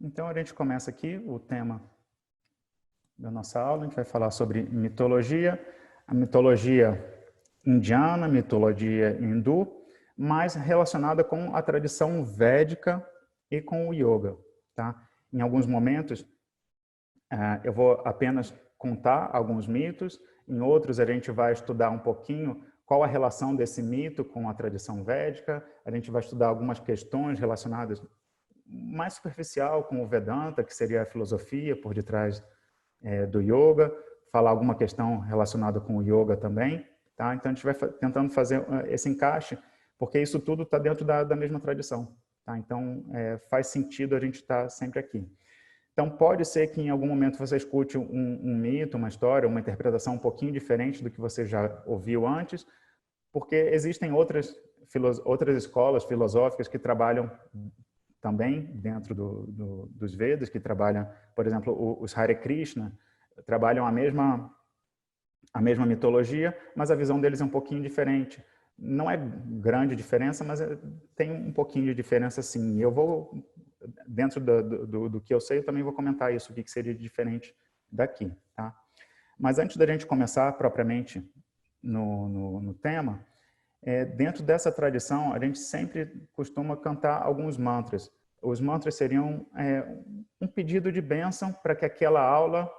Então, a gente começa aqui o tema da nossa aula. A gente vai falar sobre mitologia, a mitologia indiana, mitologia hindu, mais relacionada com a tradição védica e com o yoga. Tá? Em alguns momentos, eu vou apenas contar alguns mitos, em outros a gente vai estudar um pouquinho qual a relação desse mito com a tradição védica, a gente vai estudar algumas questões relacionadas mais superficial com o Vedanta, que seria a filosofia por detrás do yoga, falar alguma questão relacionada com o yoga também. Tá? Então, a gente vai tentando fazer esse encaixe, porque isso tudo está dentro da mesma tradição. Tá? Então, faz sentido a gente estar sempre aqui. Então, pode ser que em algum momento você escute um mito, uma história, uma interpretação um pouquinho diferente do que você já ouviu antes, porque existem outras escolas filosóficas que trabalham também dentro dos Vedas, que trabalham, por exemplo, os Hare Krishna, trabalham a mesma mitologia, mas a visão deles é um pouquinho diferente. Não é grande diferença, mas tem um pouquinho de diferença sim. E eu vou, dentro do que eu sei, eu também vou comentar isso, o que seria diferente daqui. Tá? Mas antes da gente começar propriamente no tema, dentro dessa tradição, a gente sempre costuma cantar alguns mantras. Os mantras seriam um pedido de bênção para que aquela aula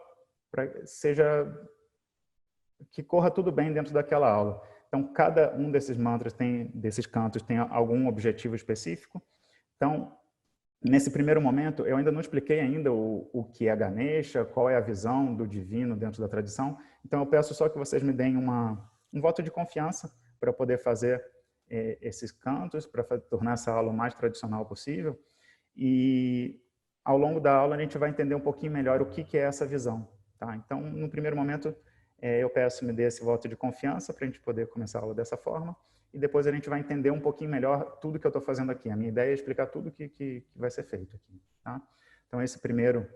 que corra tudo bem dentro daquela aula. Então, cada um desses mantras desses cantos tem algum objetivo específico. Então, nesse primeiro momento, eu ainda não expliquei ainda o que é Ganesha, qual é a visão do divino dentro da tradição. Então, eu peço só que vocês me deem um voto de confiança para eu poder fazer esses cantos, para tornar essa aula o mais tradicional possível. E, ao longo da aula, a gente vai entender um pouquinho melhor o que é essa visão. Tá? Então, no primeiro momento, eu peço me dê esse voto de confiança para a gente poder começar a aula dessa forma. E depois a gente vai entender um pouquinho melhor tudo que eu estou fazendo aqui. A minha ideia é explicar tudo que vai ser feito aqui. Tá? Então, esse primeiro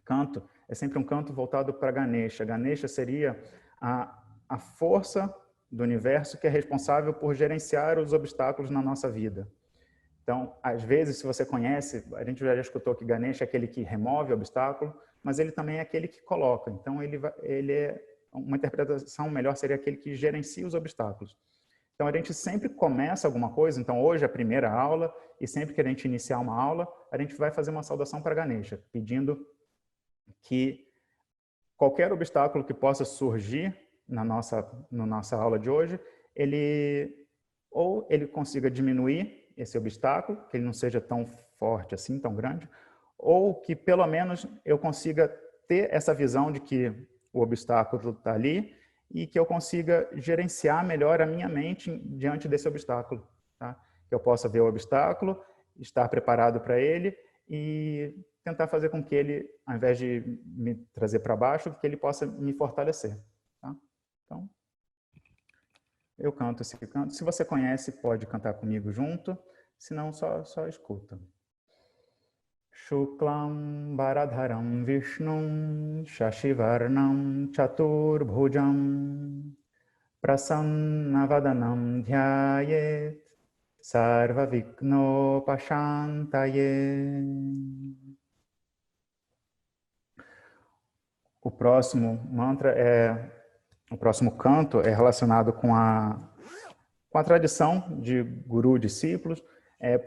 canto é sempre um canto voltado para Ganesha. Ganesha seria a força do universo que é responsável por gerenciar os obstáculos na nossa vida. Então, às vezes, se você conhece, a gente já escutou que Ganesha é aquele que remove o obstáculo, mas ele também é aquele que coloca. Então, ele é uma interpretação melhor seria aquele que gerencia os obstáculos. Então, a gente sempre começa alguma coisa. Então, hoje é a primeira aula, e sempre que a gente iniciar uma aula, a gente vai fazer uma saudação para Ganesha, pedindo que qualquer obstáculo que possa surgir na nossa aula de hoje, ele consiga diminuir esse obstáculo, que ele não seja tão forte assim, tão grande, ou que pelo menos eu consiga ter essa visão de que o obstáculo está ali e que eu consiga gerenciar melhor a minha mente diante desse obstáculo. Tá? Que eu possa ver o obstáculo, estar preparado para ele e tentar fazer com que ele, ao invés de me trazer para baixo, que ele possa me fortalecer. Tá? Então, eu canto esse canto. Se você conhece, pode cantar comigo junto. Se não, só escuta. Shuklam Bharadharam Vishnum Shashivarnam Chaturbhujam Prasannavadanam Dhyayet Sarva Vikno Pashantaye. O próximo mantra o próximo canto é relacionado com a tradição de guru-discípulos,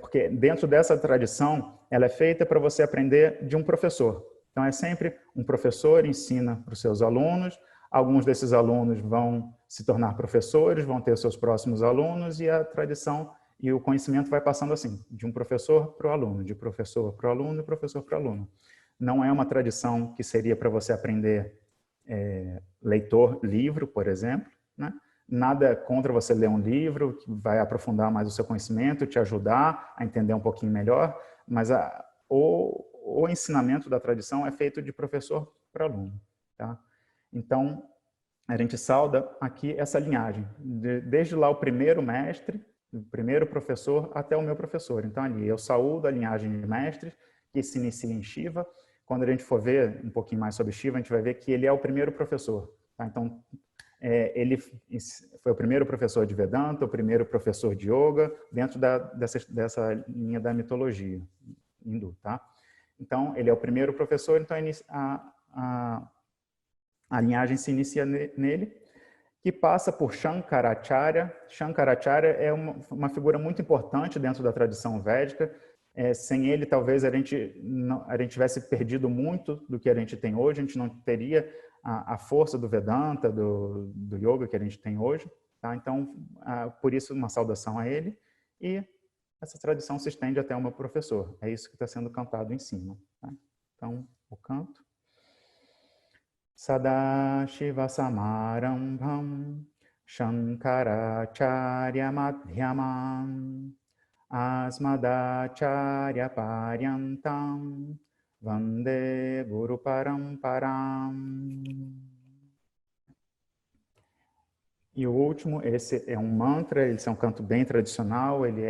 porque dentro dessa tradição, ela é feita para você aprender de um professor. Então, é sempre um professor ensina para os seus alunos, alguns desses alunos vão se tornar professores, vão ter seus próximos alunos, e a tradição e o conhecimento vai passando assim, de um professor para o aluno, de professor para o aluno e professor para o aluno. Não é uma tradição que seria para você aprender livro, por exemplo, né? Nada contra você ler um livro, que vai aprofundar mais o seu conhecimento, te ajudar a entender um pouquinho melhor, mas o ensinamento da tradição é feito de professor para aluno. Tá? Então, a gente sauda aqui essa linhagem, desde lá o primeiro mestre, o primeiro professor, até o meu professor. Então, ali, eu saúdo a linhagem de mestres, que se inicia em Shiva. Quando a gente for ver um pouquinho mais sobre Shiva, a gente vai ver que ele é o primeiro professor. Tá? Então, ele foi o primeiro professor de Vedanta, o primeiro professor de Yoga, dentro dessa linha da mitologia hindu. Tá? Então, ele é o primeiro professor, então a linhagem se inicia nele, que passa por Shankaracharya. Shankaracharya é uma figura muito importante dentro da tradição védica. Sem ele, talvez a gente tivesse perdido muito do que a gente tem hoje, a gente não teria a força do Vedanta, do yoga que a gente tem hoje. Tá? Então, por isso, uma saudação a ele. E essa tradição se estende até o meu professor. É isso que está sendo cantado em cima. Tá? Então, o canto. Sadashiva Samarambham Shankaracharya Madhyamam Asmadacharya Paryantam Vande Guru Paramparam. E o último, esse é um mantra, esse é um canto bem tradicional, ele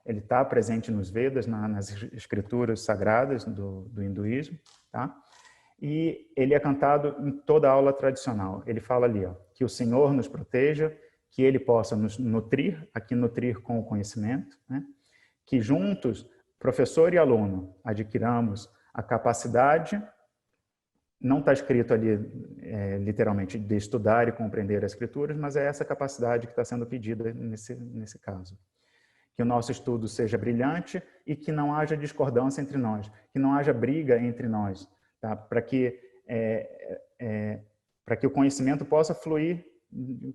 está presente nos Vedas, nas escrituras sagradas do hinduísmo, tá? E ele é cantado em toda a aula tradicional. Ele fala ali, ó, que o Senhor nos proteja, que ele possa nos nutrir, aqui nutrir com o conhecimento, né? Que juntos, professor e aluno, adquiramos a capacidade, não está escrito ali literalmente, de estudar e compreender as escrituras, mas é essa capacidade que está sendo pedida nesse caso. Que o nosso estudo seja brilhante e que não haja discordância entre nós, que não haja briga entre nós, tá? Para que o conhecimento possa fluir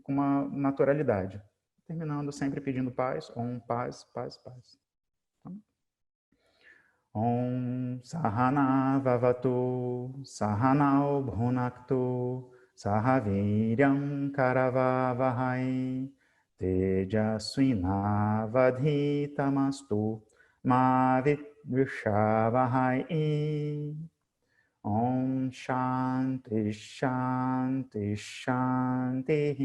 com uma naturalidade. Terminando sempre pedindo paz, paz, paz, paz. Om Sahana Vavatu Sahanao Bhunaktu Sahaviryam Karavavahai Tejasvinavadhitamastu Ma Vidvishavahai. Om Shanti Shanti Shanti.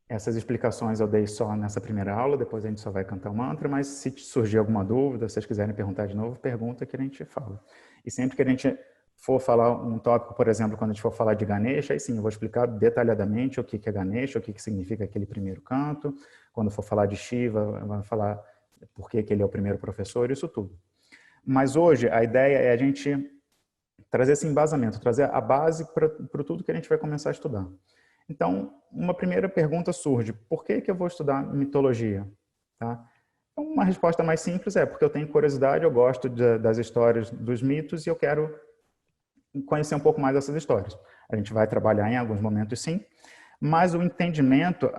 Essas explicações eu dei só nessa primeira aula, depois a gente só vai cantar o mantra, mas se surgir alguma dúvida, se vocês quiserem perguntar de novo, pergunta que a gente fala. E sempre que a gente for falar um tópico, por exemplo, quando a gente for falar de Ganesha, aí sim, eu vou explicar detalhadamente o que é Ganesha, o que significa aquele primeiro canto. Quando for falar de Shiva, vai falar por que ele é o primeiro professor, isso tudo. Mas hoje a ideia é a gente trazer esse embasamento, trazer a base para tudo que a gente vai começar a estudar. Então, uma primeira pergunta surge: por que eu vou estudar mitologia? Tá? Uma resposta mais simples é porque eu tenho curiosidade, eu gosto das histórias dos mitos e eu quero conhecer um pouco mais dessas histórias. A gente vai trabalhar em alguns momentos, sim, mas o entendimento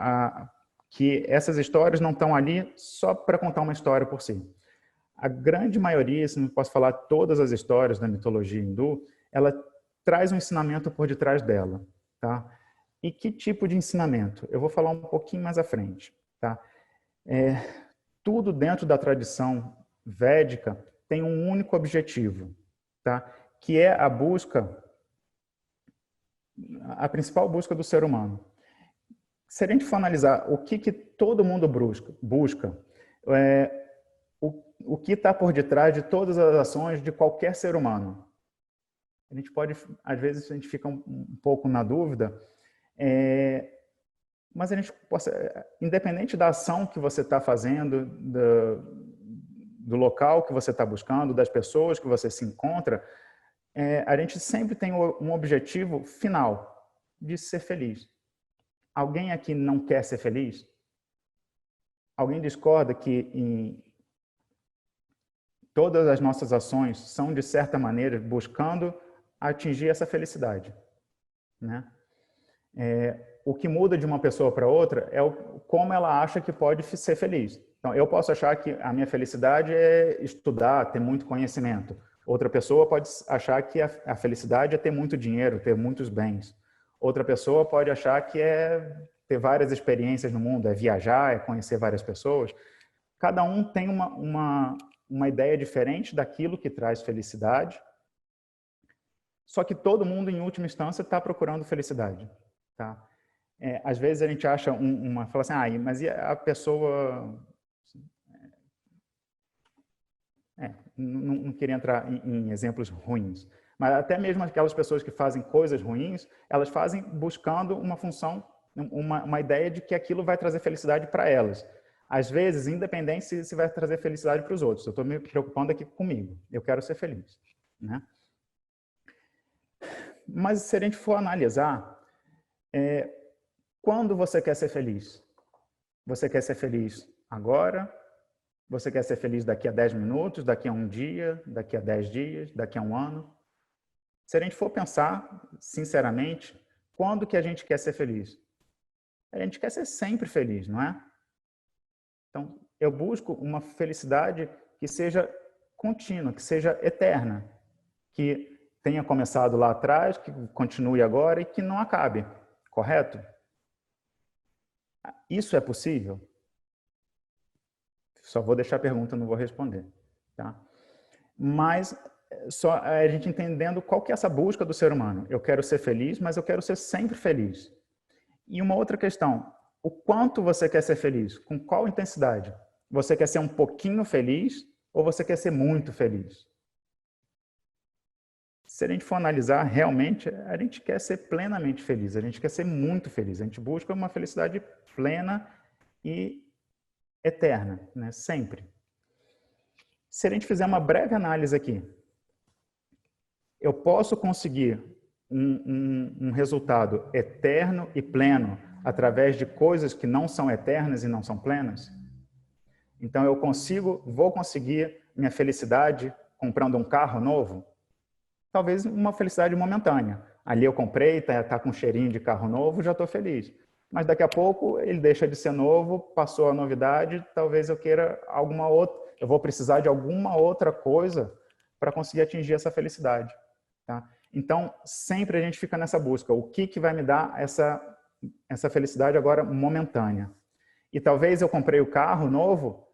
que essas histórias não estão ali só para contar uma história por si. A grande maioria, se não posso falar todas as histórias da mitologia hindu, ela traz um ensinamento por detrás dela, tá? E que tipo de ensinamento? Eu vou falar um pouquinho mais à frente. Tá? Tudo dentro da tradição védica tem um único objetivo, tá? Que é a busca, a principal busca do ser humano. Se a gente for analisar o que todo mundo busca o que está por detrás de todas as ações de qualquer ser humano. A gente pode, às vezes, a gente fica um pouco na dúvida, mas a gente, independente da ação que você está fazendo, do local que você está buscando, das pessoas que você se encontra, a gente sempre tem um objetivo final de ser feliz. Alguém aqui não quer ser feliz? Alguém discorda que todas as nossas ações são, de certa maneira, buscando atingir essa felicidade, né? O que muda de uma pessoa para outra é como ela acha que pode ser feliz. Então, eu posso achar que a minha felicidade é estudar, ter muito conhecimento. Outra pessoa pode achar que a felicidade é ter muito dinheiro, ter muitos bens. Outra pessoa pode achar que é ter várias experiências no mundo, é viajar, é conhecer várias pessoas. Cada um tem uma ideia diferente daquilo que traz felicidade. Só que todo mundo, em última instância, está procurando felicidade. Tá? Às vezes a gente acha fala assim, mas e a pessoa... não queria entrar em exemplos ruins, mas até mesmo aquelas pessoas que fazem coisas ruins, elas fazem buscando uma função, uma ideia de que aquilo vai trazer felicidade para elas. Às vezes, independente se vai trazer felicidade para os outros. Eu estou me preocupando aqui comigo. Eu quero ser feliz, né? Mas se a gente for analisar, quando você quer ser feliz? Você quer ser feliz agora? Você quer ser feliz daqui a 10 minutos, daqui a um dia, daqui a 10 dias, daqui a um ano? Se a gente for pensar, sinceramente, quando que a gente quer ser feliz? A gente quer ser sempre feliz, não é? Então, eu busco uma felicidade que seja contínua, que seja eterna, que tenha começado lá atrás, que continue agora e que não acabe, correto? Isso é possível? Só vou deixar a pergunta, não vou responder, tá? Mas só a gente entendendo qual que é essa busca do ser humano. Eu quero ser feliz, mas eu quero ser sempre feliz. E uma outra questão, o quanto você quer ser feliz? Com qual intensidade? Você quer ser um pouquinho feliz ou você quer ser muito feliz? Se a gente for analisar, realmente, a gente quer ser plenamente feliz, a gente quer ser muito feliz, a gente busca uma felicidade plena e eterna, né? Sempre. Se a gente fizer uma breve análise aqui, eu posso conseguir um resultado eterno e pleno através de coisas que não são eternas e não são plenas? Então eu vou conseguir minha felicidade comprando um carro novo? Talvez uma felicidade momentânea. Ali eu comprei, tá com um cheirinho de carro novo, já estou feliz. Mas daqui a pouco ele deixa de ser novo, passou a novidade, talvez eu queira alguma outra, eu vou precisar de alguma outra coisa para conseguir atingir essa felicidade. Tá? Então, sempre a gente fica nessa busca. O que vai me dar essa felicidade agora momentânea? E talvez eu comprei o carro novo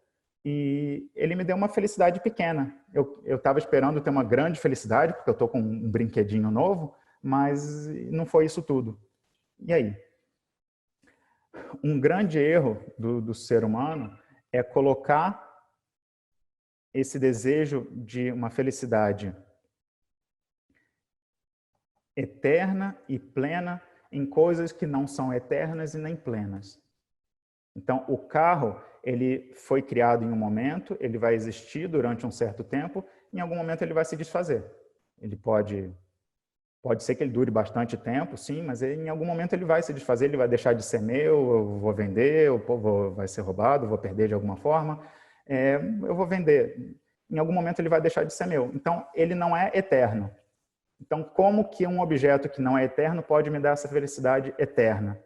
e ele me deu uma felicidade pequena. Eu estava esperando ter uma grande felicidade, porque eu estou com um brinquedinho novo, mas não foi isso tudo. E aí? Um grande erro do ser humano é colocar esse desejo de uma felicidade eterna e plena em coisas que não são eternas e nem plenas. Então, o carro, ele foi criado em um momento, ele vai existir durante um certo tempo, em algum momento ele vai se desfazer. Ele pode ser que ele dure bastante tempo, sim, mas em algum momento ele vai se desfazer, ele vai deixar de ser meu, eu vou vender, o povo vai ser roubado, vou perder de alguma forma, eu vou vender. Em algum momento ele vai deixar de ser meu. Então, ele não é eterno. Então, como que um objeto que não é eterno pode me dar essa felicidade eterna?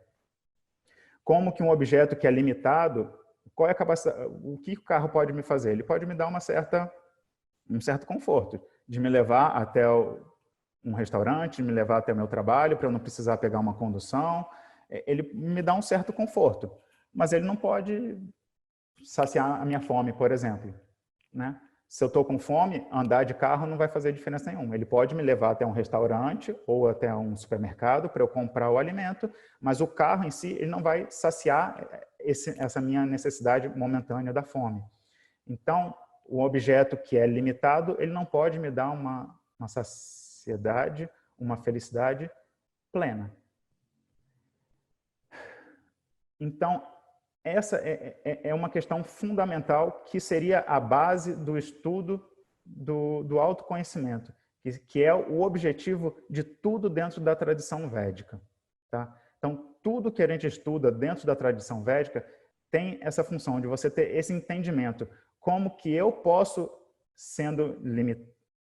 Como que um objeto que é limitado, qual é a capacidade, o que o carro pode me fazer? Ele pode me dar um certo conforto, de me levar até um restaurante, me levar até o meu trabalho, para eu não precisar pegar uma condução. Ele me dá um certo conforto, mas ele não pode saciar a minha fome, por exemplo, né? Se eu estou com fome, andar de carro não vai fazer diferença nenhuma. Ele pode me levar até um restaurante ou até um supermercado para eu comprar o alimento, mas o carro em si ele não vai saciar essa minha necessidade momentânea da fome. Então, o objeto que é limitado, ele não pode me dar uma saciedade, uma felicidade plena. Então, essa é uma questão fundamental que seria a base do estudo do autoconhecimento, que é o objetivo de tudo dentro da tradição védica. Tá? Então, tudo que a gente estuda dentro da tradição védica tem essa função de você ter esse entendimento. Como que eu posso,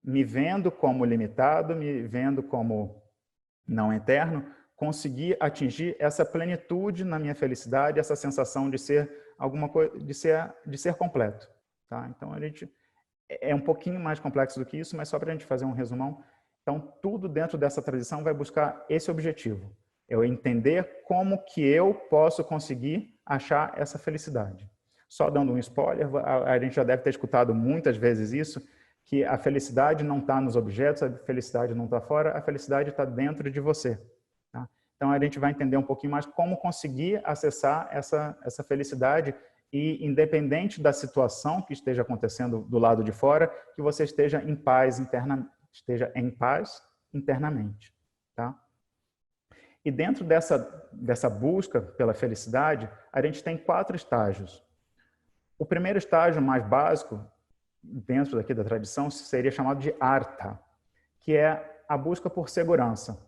me vendo como limitado, me vendo como não eterno, conseguir atingir essa plenitude na minha felicidade, essa sensação de ser alguma coisa, de ser completo, tá? Então a gente é um pouquinho mais complexo do que isso, mas só para a gente fazer um resumão. Então tudo dentro dessa tradição vai buscar esse objetivo. Eu entender como que eu posso conseguir achar essa felicidade. Só dando um spoiler, a gente já deve ter escutado muitas vezes isso, que a felicidade não está nos objetos, a felicidade não está fora, a felicidade está dentro de você. Tá? Então, a gente vai entender um pouquinho mais como conseguir acessar essa felicidade e, independente da situação que esteja acontecendo do lado de fora, que você esteja em paz internamente. Tá? E dentro dessa busca pela felicidade, a gente tem 4 estágios. O primeiro estágio mais básico, dentro daqui da tradição, seria chamado de artha, que é a busca por segurança.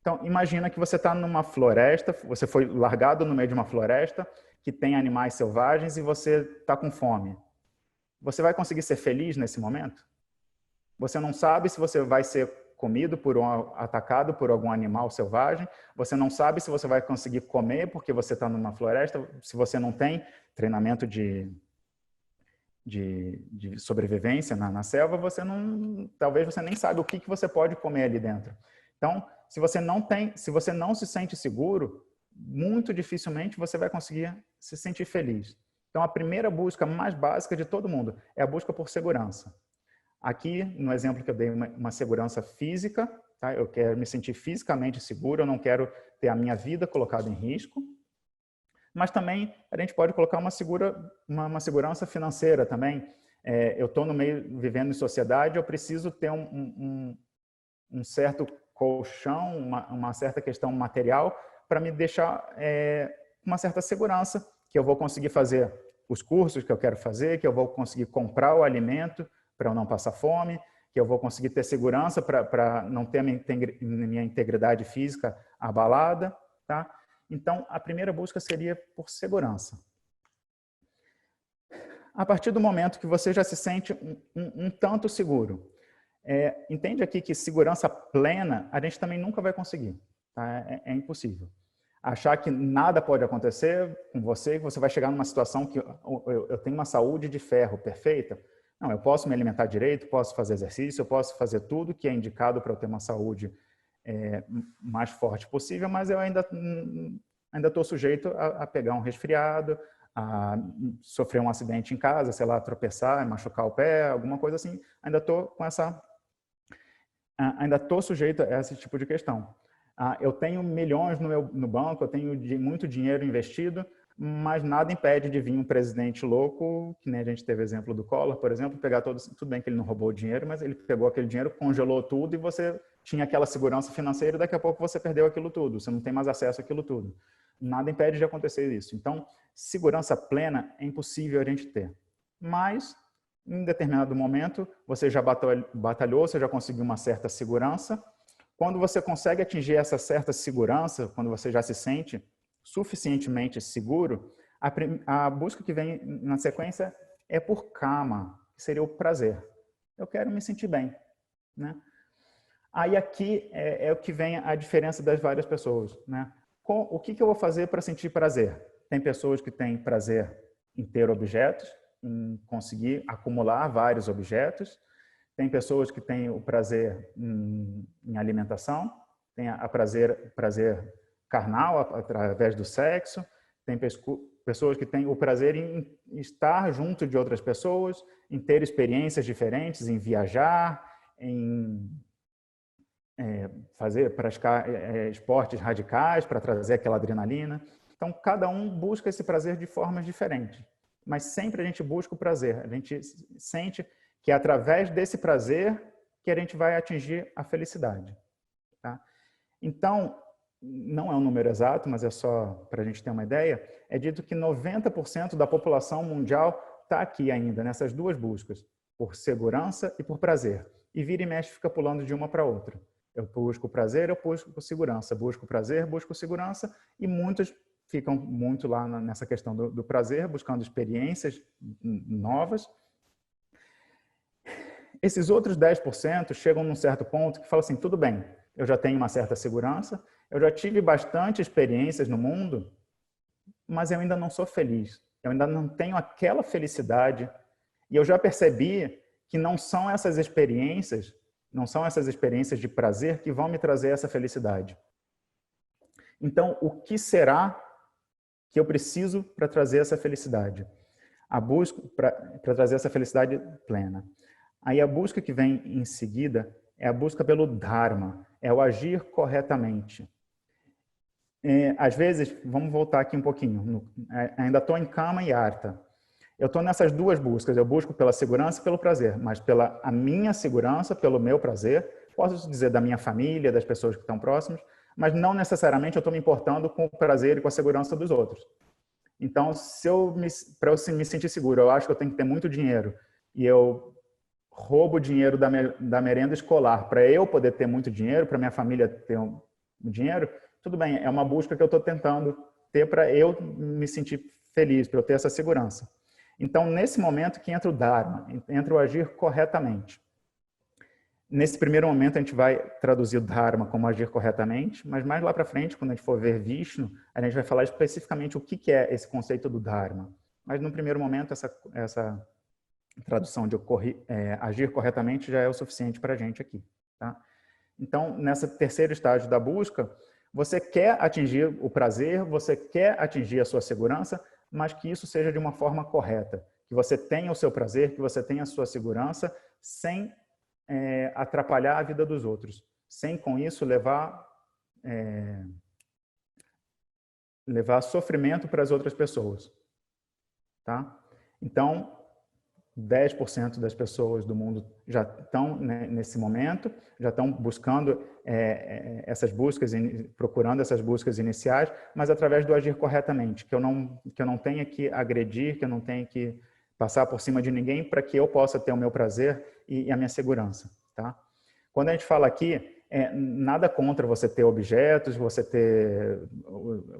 Então, imagina que você está numa floresta, você foi largado no meio de uma floresta que tem animais selvagens e você está com fome. Você vai conseguir ser feliz nesse momento? Você não sabe se você vai ser comido atacado por algum animal selvagem. Você não sabe se você vai conseguir comer porque você está numa floresta. Se você não tem treinamento de sobrevivência na selva, talvez você nem sabe o que você pode comer ali dentro. Então, se você não se sente seguro, muito dificilmente você vai conseguir se sentir feliz. Então, a primeira busca mais básica de todo mundo é a busca por segurança. Aqui, no exemplo que eu dei, uma segurança física, tá? Eu quero me sentir fisicamente seguro, eu não quero ter a minha vida colocada em risco. Mas também a gente pode colocar uma segurança financeira também. Eu estou no meio, vivendo em sociedade, eu preciso ter um certo colchão, uma certa questão material para me deixar uma certa segurança, que eu vou conseguir fazer os cursos que eu quero fazer, que eu vou conseguir comprar o alimento para eu não passar fome, que eu vou conseguir ter segurança para não ter a minha integridade física abalada, tá? Então, a primeira busca seria por segurança. A partir do momento que você já se sente um tanto seguro, entende aqui que segurança plena a gente também nunca vai conseguir. Tá? É impossível. Achar que nada pode acontecer com você, que você vai chegar numa situação que eu tenho uma saúde de ferro perfeita. Não, eu posso me alimentar direito, posso fazer exercício, eu posso fazer tudo que é indicado para eu ter uma saúde mais forte possível, mas eu ainda estou sujeito a pegar um resfriado, a sofrer um acidente em casa, sei lá, tropeçar, machucar o pé, alguma coisa assim. Ainda estou sujeito a esse tipo de questão. Eu tenho milhões no banco, eu tenho muito dinheiro investido, mas nada impede de vir um presidente louco, que nem a gente teve exemplo do Collor, por exemplo, pegar tudo bem que ele não roubou o dinheiro, mas ele pegou aquele dinheiro, congelou tudo e você tinha aquela segurança financeira e daqui a pouco você perdeu aquilo tudo, você não tem mais acesso àquilo tudo. Nada impede de acontecer isso. Então, segurança plena é impossível a gente ter. Mas, em determinado momento, você já batalhou, você já conseguiu uma certa segurança. Quando você consegue atingir essa certa segurança, quando você já se sente suficientemente seguro, a busca que vem na sequência é por kama, que seria o prazer. Eu quero me sentir bem, né? Aí aqui é o que vem a diferença das várias pessoas, né? O que eu vou fazer para sentir prazer? Tem pessoas que têm prazer em ter objetos, em conseguir acumular vários objetos. Tem pessoas que têm o prazer em alimentação, tem a prazer carnal através do sexo. Tem pessoas que têm o prazer em estar junto de outras pessoas, em ter experiências diferentes, em viajar, em praticar esportes radicais para trazer aquela adrenalina. Então, cada um busca esse prazer de formas diferentes. Mas sempre a gente busca o prazer. A gente sente que é através desse prazer que a gente vai atingir a felicidade. Tá? Então, não é um número exato, mas é só para a gente ter uma ideia, é dito que 90% da população mundial está aqui ainda, nessas duas buscas, por segurança e por prazer. E vira e mexe fica pulando de uma para outra. Eu busco prazer, eu busco segurança. Busco prazer, busco segurança. E muitos ficam muito lá nessa questão do prazer, buscando experiências novas. Esses outros 10% chegam num certo ponto que falam assim, tudo bem, eu já tenho uma certa segurança, eu já tive bastante experiências no mundo, mas eu ainda não sou feliz. Eu ainda não tenho aquela felicidade. E eu já percebi que não são essas experiências de prazer que vão me trazer essa felicidade. Então, o que será que eu preciso para trazer essa felicidade? A busca para trazer essa felicidade plena. Aí a busca que vem em seguida é a busca pelo Dharma, é o agir corretamente. Às vezes, vamos voltar aqui um pouquinho, ainda estou em Kama e Artha. Eu estou nessas duas buscas, eu busco pela segurança e pelo prazer, mas pela a minha segurança, pelo meu prazer, posso dizer da minha família, das pessoas que estão próximas, mas não necessariamente eu estou me importando com o prazer e com a segurança dos outros. Então, para eu me sentir seguro, eu acho que eu tenho que ter muito dinheiro e eu roubo o dinheiro da merenda escolar para eu poder ter muito dinheiro, para minha família ter um dinheiro, tudo bem, é uma busca que eu estou tentando ter para eu me sentir feliz, para eu ter essa segurança. Então, nesse momento que entra o Dharma, entra o agir corretamente. Nesse primeiro momento, a gente vai traduzir o Dharma como agir corretamente, mas mais lá para frente, quando a gente for ver Vishnu, a gente vai falar especificamente o que é esse conceito do Dharma. Mas, no primeiro momento, essa tradução de agir corretamente já é o suficiente para a gente aqui. Tá? Então, nesse terceiro estágio da busca, você quer atingir o prazer, você quer atingir a sua segurança, mas que isso seja de uma forma correta. Que você tenha o seu prazer, que você tenha a sua segurança, sem atrapalhar a vida dos outros, sem com isso levar sofrimento para as outras pessoas. Tá? Então, 10% das pessoas do mundo já estão, né, nesse momento, já estão buscando essas buscas, procurando essas buscas iniciais, mas através do agir corretamente, que eu não tenha que agredir, que eu não tenha que passar por cima de ninguém para que eu possa ter o meu prazer e a minha segurança. Tá? Quando a gente fala aqui, nada contra você ter objetos, você ter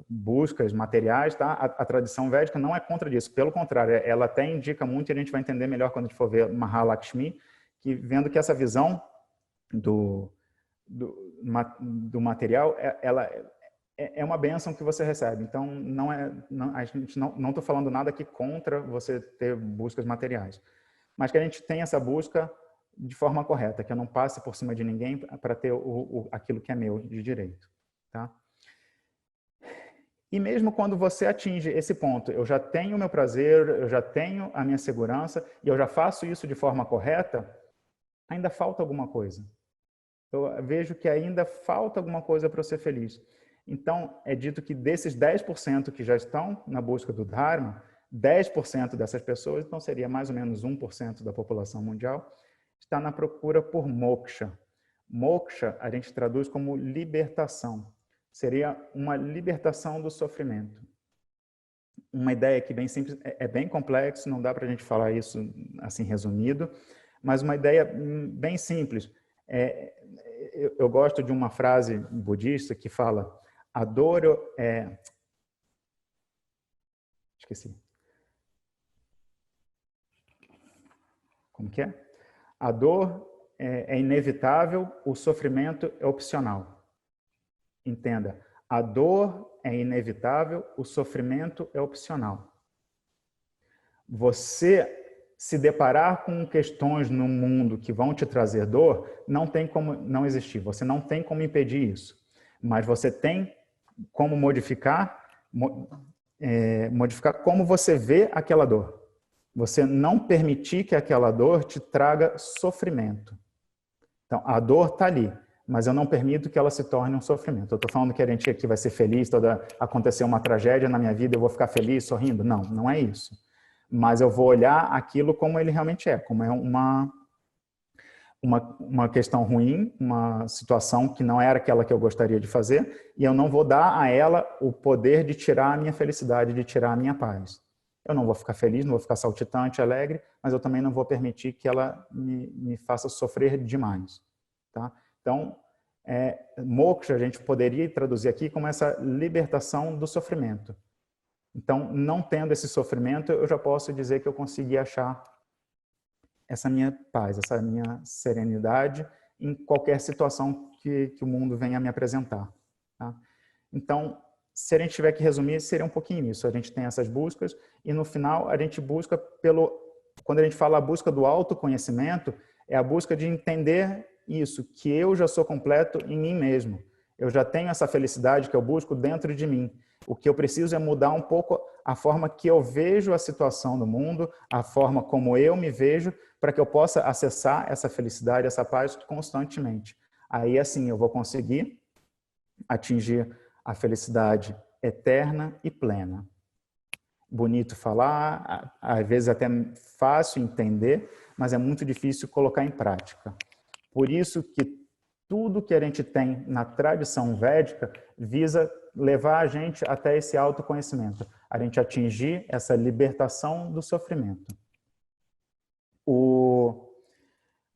buscas materiais, tá? A tradição védica não é contra disso, pelo contrário, ela até indica muito, e a gente vai entender melhor quando a gente for ver Mahalakshmi, que vendo que essa visão do material, ela é uma bênção que você recebe. Então, a gente não estou falando nada aqui contra você ter buscas materiais, mas que a gente tem essa busca de forma correta, que eu não passe por cima de ninguém para ter aquilo que é meu de direito. Tá? E mesmo quando você atinge esse ponto, eu já tenho o meu prazer, eu já tenho a minha segurança, e eu já faço isso de forma correta, ainda falta alguma coisa. Eu vejo que ainda falta alguma coisa para eu ser feliz. Então, é dito que desses 10% que já estão na busca do Dharma, 10% dessas pessoas, então seria mais ou menos 1% da população mundial, está na procura por moksha. Moksha a gente traduz como libertação. Seria uma libertação do sofrimento. Uma ideia que bem simples, é bem complexo, não dá para a gente falar isso assim resumido, mas uma ideia bem simples. Eu gosto de uma frase budista que fala: a dor esqueci. Como que é? A dor é inevitável, o sofrimento é opcional. Entenda, a dor é inevitável, o sofrimento é opcional. Você se deparar com questões no mundo que vão te trazer dor, não tem como não existir. Você não tem como impedir isso. Mas você tem como modificar como você vê aquela dor. Você não permitir que aquela dor te traga sofrimento. Então, a dor está ali, mas eu não permito que ela se torne um sofrimento. Eu estou falando que a gente aqui vai ser feliz, acontecer uma tragédia na minha vida, eu vou ficar feliz, sorrindo? Não, não é isso. Mas eu vou olhar aquilo como ele realmente é, como é uma questão ruim, uma situação que não era aquela que eu gostaria de fazer, e eu não vou dar a ela o poder de tirar a minha felicidade, de tirar a minha paz. Eu não vou ficar feliz, não vou ficar saltitante, alegre, mas eu também não vou permitir que ela me faça sofrer demais. Tá? Então, moksha a gente poderia traduzir aqui como essa libertação do sofrimento. Então, não tendo esse sofrimento, eu já posso dizer que eu consegui achar essa minha paz, essa minha serenidade em qualquer situação que o mundo venha me apresentar. Tá? Então, se a gente tiver que resumir, seria um pouquinho isso. A gente tem essas buscas e no final a gente busca quando a gente fala a busca do autoconhecimento, é a busca de entender isso, que eu já sou completo em mim mesmo. Eu já tenho essa felicidade que eu busco dentro de mim. O que eu preciso é mudar um pouco a forma que eu vejo a situação do mundo, a forma como eu me vejo, para que eu possa acessar essa felicidade, essa paz constantemente. Aí, assim, eu vou conseguir atingir a felicidade eterna e plena. Bonito falar, às vezes até fácil entender, mas é muito difícil colocar em prática. Por isso que tudo que a gente tem na tradição védica visa levar a gente até esse autoconhecimento. a gente atingir essa libertação do sofrimento.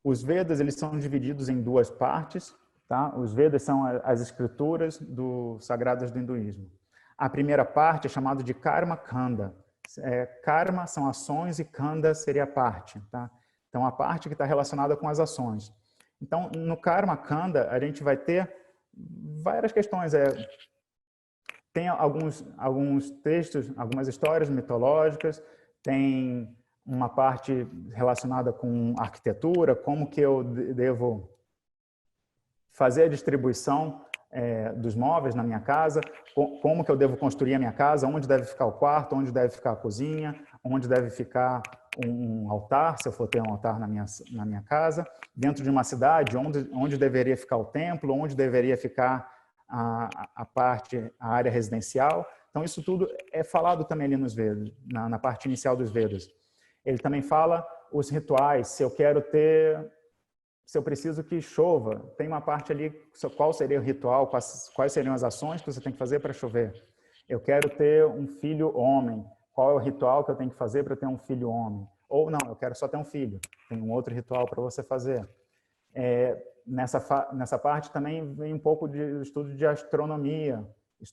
Os Vedas, eles são divididos em duas partes, tá? Os Vedas são as escrituras sagradas do hinduísmo. A primeira parte é chamada de Karma Kanda. Karma são ações e Kanda seria a parte, tá? Então, a parte que está relacionada com as ações. Então, no Karma Kanda, a gente vai ter várias questões. Tem alguns textos, algumas histórias mitológicas, tem uma parte relacionada com arquitetura, como que eu devo fazer a distribuição dos móveis na minha casa, como que eu devo construir a minha casa, onde deve ficar o quarto, onde deve ficar a cozinha, onde deve ficar um altar, se eu for ter um altar na minha casa, dentro de uma cidade, onde deveria ficar o templo, onde deveria ficar a área residencial. Então, isso tudo é falado também ali nos Vedas, na parte inicial dos Vedas. Ele também fala os rituais, se eu preciso que chova, tem uma parte ali, qual seria o ritual, quais seriam as ações que você tem que fazer para chover. Eu quero ter um filho homem, qual é o ritual que eu tenho que fazer para ter um filho homem? Ou não, eu quero só ter um filho, tem um outro ritual para você fazer. Nessa parte também vem um pouco de estudo de astronomia, o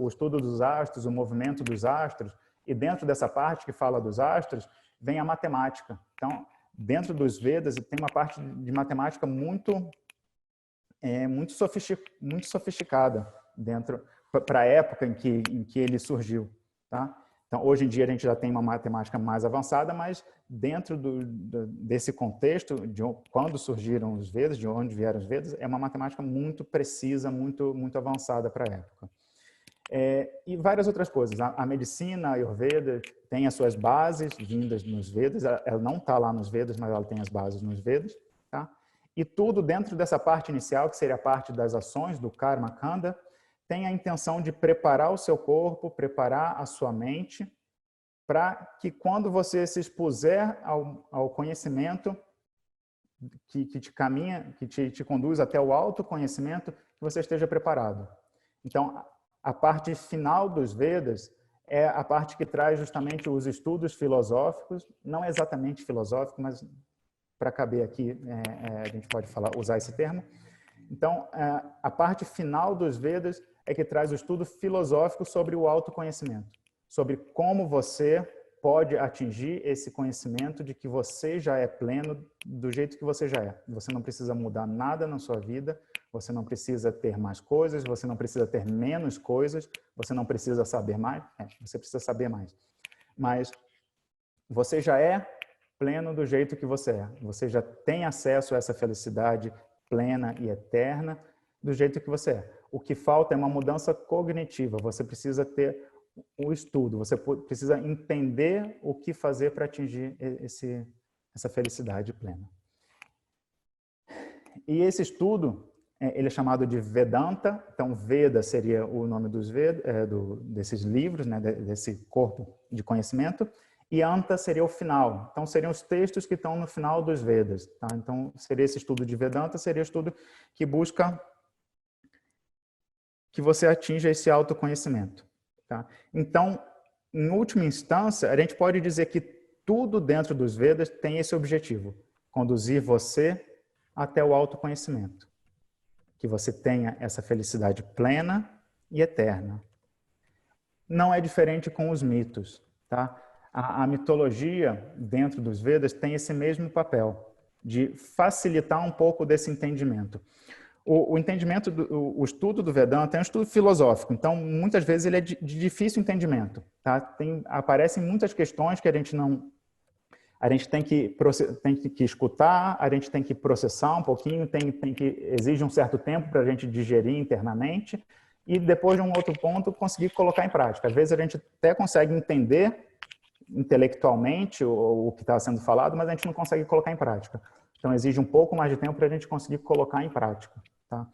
estudo dos astros, o movimento dos astros, e dentro dessa parte que fala dos astros, vem a matemática. Então, dentro dos Vedas, tem uma parte de matemática muito sofisticada para a época em que ele surgiu. Tá? Então, hoje em dia, a gente já tem uma matemática mais avançada, mas dentro desse contexto, de quando surgiram os Vedas, de onde vieram os Vedas, é uma matemática muito precisa, muito avançada para a época. E várias outras coisas. A medicina, a Ayurveda, tem as suas bases vindas nos Vedas. Ela não está lá nos Vedas, mas ela tem as bases nos Vedas. Tá? E tudo dentro dessa parte inicial, que seria a parte das ações, do Karma Kanda, tem a intenção de preparar o seu corpo, preparar a sua mente, para que quando você se expuser ao conhecimento que te conduz até o autoconhecimento, que você esteja preparado. Então, a parte final dos Vedas é a parte que traz justamente os estudos filosóficos, não exatamente filosóficos, mas para caber aqui, a gente pode usar esse termo. Então, a parte final dos Vedas é que traz o estudo filosófico sobre o autoconhecimento, sobre como você pode atingir esse conhecimento de que você já é pleno do jeito que você já é. Você não precisa mudar nada na sua vida, você não precisa ter mais coisas, você não precisa ter menos coisas, você não precisa saber mais, você precisa saber mais. Mas você já é pleno do jeito que você é. Você já tem acesso a essa felicidade plena e eterna do jeito que você é. O que falta é uma mudança cognitiva. Você precisa ter o estudo, você precisa entender o que fazer para atingir essa felicidade plena. E esse estudo, ele é chamado de Vedanta. Então, Veda seria o nome desses livros, né, desse corpo de conhecimento, e Anta seria o final. Então, seriam os textos que estão no final dos Vedas. Tá? Então, seria esse estudo de Vedanta, seria o estudo que busca que você atinja esse autoconhecimento. Tá? Então, em última instância, a gente pode dizer que tudo dentro dos Vedas tem esse objetivo, conduzir você até o autoconhecimento, que você tenha essa felicidade plena e eterna. Não é diferente com os mitos. Tá? A mitologia dentro dos Vedas tem esse mesmo papel, de facilitar um pouco desse entendimento. O entendimento, o estudo do Vedanta é um estudo filosófico, então muitas vezes ele é de difícil entendimento. Tá? Aparecem muitas questões que a gente tem que escutar, a gente tem que processar um pouquinho, exige um certo tempo para a gente digerir internamente e depois de um outro ponto conseguir colocar em prática. Às vezes a gente até consegue entender intelectualmente o que está sendo falado, mas a gente não consegue colocar em prática. Então exige um pouco mais de tempo para a gente conseguir colocar em prática. Tá?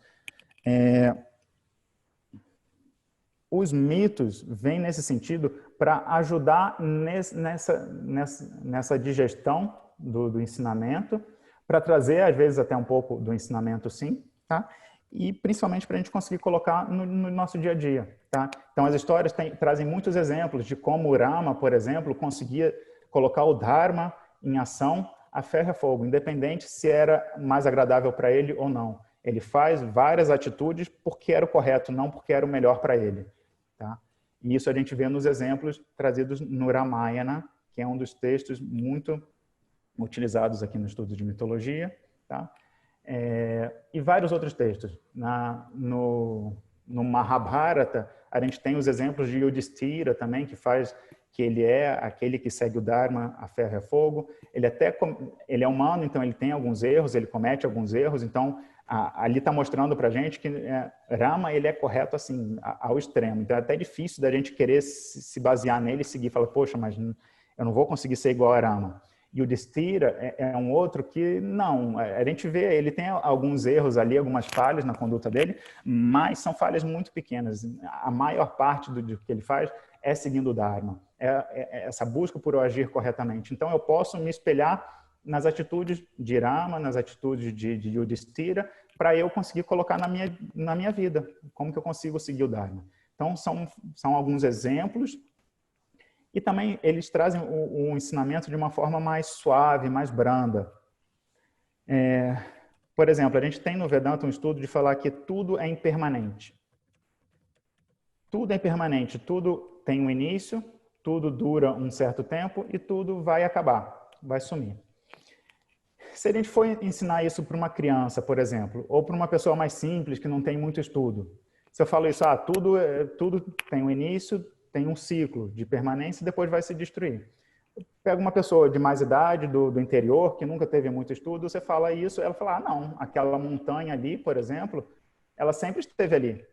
Os mitos vêm nesse sentido para ajudar nessa digestão do ensinamento, para trazer, às vezes, até um pouco do ensinamento, sim, tá? e principalmente para a gente conseguir colocar no nosso dia a dia. Tá? Então, as histórias trazem muitos exemplos de como o Rama, por exemplo, conseguia colocar o Dharma em ação a ferro e fogo, independente se era mais agradável para ele ou não. Ele faz várias atitudes porque era o correto, não porque era o melhor para ele. Tá? E isso a gente vê nos exemplos trazidos no Ramayana, que é um dos textos muito utilizados aqui no estudo de mitologia. Tá? E vários outros textos. No Mahabharata, a gente tem os exemplos de Yudhishthira também, que ele é aquele que segue o Dharma a ferro e a fogo. Ele é humano, então ele tem alguns erros, ele comete alguns erros. Então, ali está mostrando para a gente que Rama ele é correto assim, ao extremo. Então, é até difícil da gente querer se basear nele e seguir. Fala, poxa, mas eu não vou conseguir ser igual a Rama. E o Yudhishthira é um outro que, não, a gente vê, ele tem alguns erros ali, algumas falhas na conduta dele, mas são falhas muito pequenas. A maior parte do que ele faz é seguindo o Dharma, essa busca por agir corretamente. Então, eu posso me espelhar nas atitudes de Rama, nas atitudes de Yudhishthira, para eu conseguir colocar na minha vida, como que eu consigo seguir o Dharma. Então, são alguns exemplos. E também eles trazem o ensinamento de uma forma mais suave, mais branda. Por exemplo, a gente tem no Vedanta um estudo de falar que tudo é impermanente. Tudo é impermanente, tudo tem um início, tudo dura um certo tempo e tudo vai acabar, vai sumir. Se a gente for ensinar isso para uma criança, por exemplo, ou para uma pessoa mais simples, que não tem muito estudo, se eu falo isso, tudo tem um início, tem um ciclo de permanência e depois vai se destruir. Pega uma pessoa de mais idade, do interior, que nunca teve muito estudo, você fala isso, ela fala, não, aquela montanha ali, por exemplo, ela sempre esteve ali.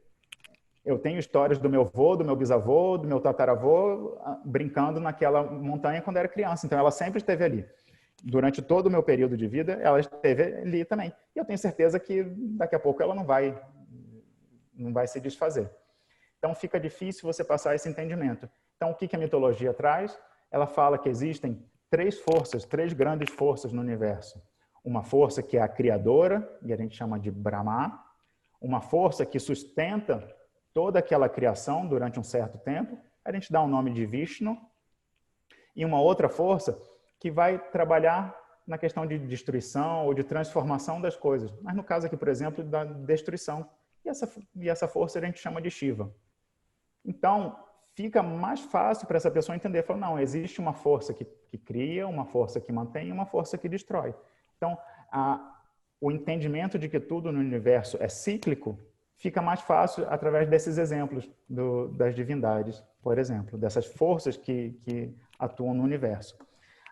Eu tenho histórias do meu avô, do meu bisavô, do meu tataravô, brincando naquela montanha quando era criança, então ela sempre esteve ali. Durante todo o meu período de vida, ela esteve ali também. E eu tenho certeza que daqui a pouco ela não vai se desfazer. Então, fica difícil você passar esse entendimento. Então, o que a mitologia traz? Ela fala que existem três grandes forças no universo. Uma força que é a criadora, e a gente chama de Brahma. Uma força que sustenta toda aquela criação durante um certo tempo, a gente dá o nome de Vishnu. E uma outra força que vai trabalhar na questão de destruição ou de transformação das coisas. Mas no caso aqui, por exemplo, da destruição. E essa força a gente chama de Shiva. Então, fica mais fácil para essa pessoa entender. Fala, não, existe uma força que cria, uma força que mantém e uma força que destrói. Então, o entendimento de que tudo no universo é cíclico fica mais fácil através desses exemplos das divindades, por exemplo, dessas forças que atuam no universo.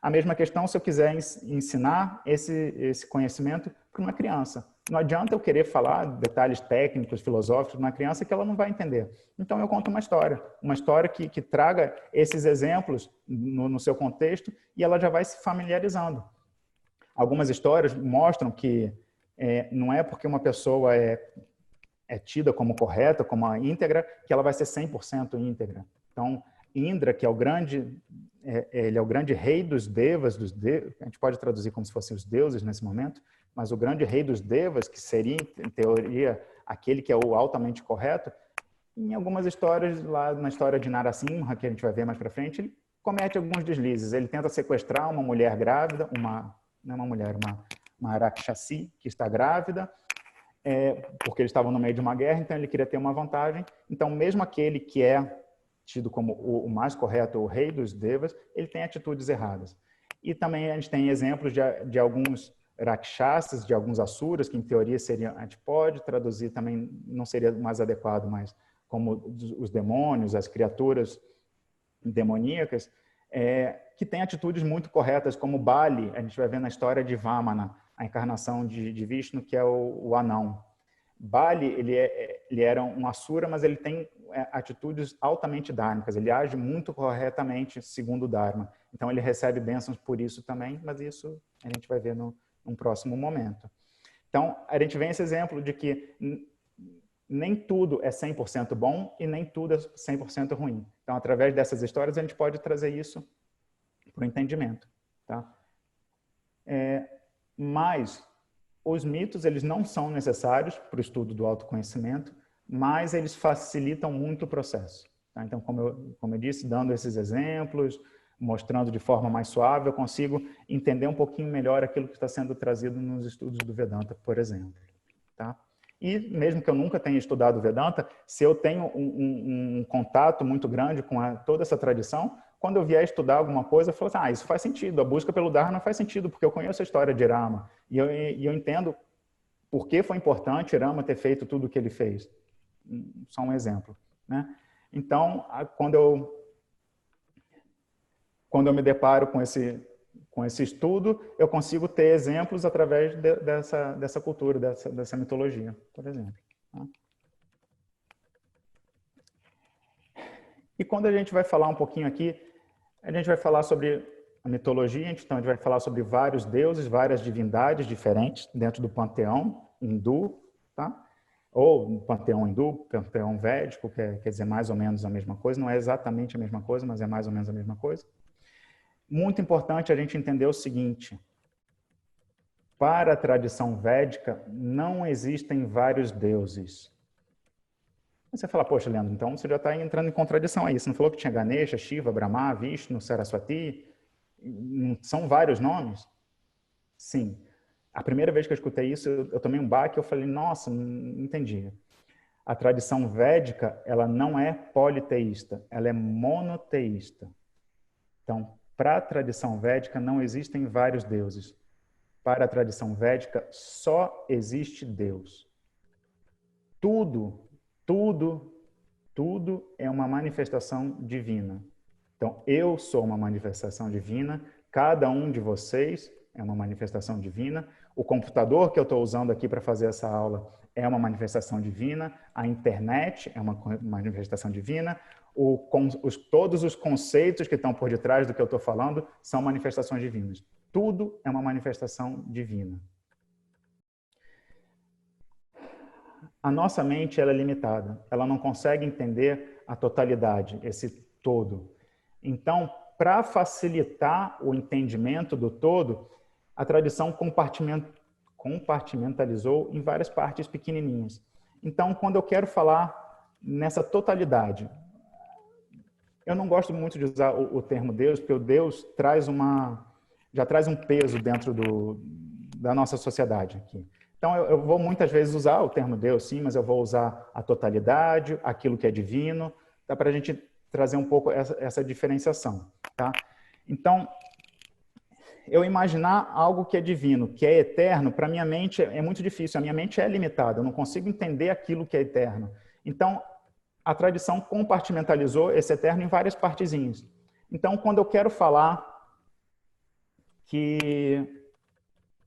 A mesma questão se eu quiser ensinar esse conhecimento para uma criança. Não adianta eu querer falar detalhes técnicos, filosóficos para uma criança que ela não vai entender. Então, eu conto uma história que traga esses exemplos no seu contexto e ela já vai se familiarizando. Algumas histórias mostram que não é porque uma pessoa é tida como correta, como íntegra, que ela vai ser 100% íntegra. Então, Indra, que é ele é o grande rei dos devas, a gente pode traduzir como se fossem os deuses nesse momento, mas o grande rei dos devas, que seria, em teoria, aquele que é o altamente correto, em algumas histórias, lá na história de Narasimha, que a gente vai ver mais para frente, ele comete alguns deslizes. Ele tenta sequestrar uma mulher grávida, uma Rakshasi, que está grávida, porque eles estavam no meio de uma guerra, então ele queria ter uma vantagem. Então, mesmo aquele que é tido como o mais correto, o rei dos devas, ele tem atitudes erradas. E também a gente tem exemplos de alguns rakshasas, de alguns asuras, que em teoria seriam, a gente pode traduzir também, não seria mais adequado, mas como os demônios, as criaturas demoníacas, que têm atitudes muito corretas, como Bali, a gente vai ver na história de Vamana, a encarnação de Vishnu, que é o anão. Bali, ele era um asura, mas ele tem atitudes altamente dharmicas, ele age muito corretamente segundo o Dharma. Então, ele recebe bênçãos por isso também, mas isso a gente vai ver num próximo momento. Então, a gente vê esse exemplo de que nem tudo é 100% bom e nem tudo é 100% ruim. Então, através dessas histórias, a gente pode trazer isso para o entendimento. Tá? Mas os mitos, eles não são necessários para o estudo do autoconhecimento, mas eles facilitam muito o processo. Tá? Então, como eu disse, dando esses exemplos, mostrando de forma mais suave, eu consigo entender um pouquinho melhor aquilo que está sendo trazido nos estudos do Vedanta, por exemplo. Tá? E mesmo que eu nunca tenha estudado Vedanta, se eu tenho um contato muito grande com toda essa tradição, quando eu vier estudar alguma coisa, eu falo assim, isso faz sentido, a busca pelo Dharma faz sentido, porque eu conheço a história de Rama, e eu entendo por que foi importante Rama ter feito tudo o que ele fez. Só um exemplo. Né? Então, quando eu me deparo com esse estudo, eu consigo ter exemplos através dessa cultura, dessa mitologia, por exemplo. Tá? E quando a gente vai falar um pouquinho aqui, a gente vai falar sobre a mitologia, então a gente vai falar sobre vários deuses, várias divindades diferentes dentro do panteão hindu, tá? Ou no panteão hindu, panteão védico, quer dizer mais ou menos a mesma coisa, não é exatamente a mesma coisa, mas é mais ou menos a mesma coisa. Muito importante a gente entender o seguinte: para a tradição védica, não existem vários deuses. Você fala, poxa, Leandro, então você já está entrando em contradição aí. Você não falou que tinha Ganesha, Shiva, Brahma, Vishnu, Saraswati? São vários nomes? Sim. A primeira vez que eu escutei isso, eu tomei um baque e eu falei, nossa, não entendi. A tradição védica, ela não é politeísta, ela é monoteísta. Então, para a tradição védica, não existem vários deuses. Para a tradição védica, só existe Deus. Tudo é uma manifestação divina. Então, eu sou uma manifestação divina, cada um de vocês é uma manifestação divina, o computador que eu estou usando aqui para fazer essa aula é uma manifestação divina, a internet é uma manifestação divina, todos os conceitos que estão por detrás do que eu estou falando são manifestações divinas. Tudo é uma manifestação divina. A nossa mente ela é limitada, ela não consegue entender a totalidade, esse todo. Então, para facilitar o entendimento do todo, a tradição compartimentalizou em várias partes pequenininhas. Então, quando eu quero falar nessa totalidade, eu não gosto muito de usar o termo Deus, porque o Deus já traz um peso dentro da nossa sociedade aqui. Então, eu vou muitas vezes usar o termo Deus, sim, mas eu vou usar a totalidade, aquilo que é divino, dá para a gente trazer um pouco essa diferenciação. Tá? Então, eu imaginar algo que é divino, que é eterno, para minha mente é muito difícil, a minha mente é limitada, eu não consigo entender aquilo que é eterno. Então, a tradição compartimentalizou esse eterno em várias partezinhas. Então, quando eu quero falar que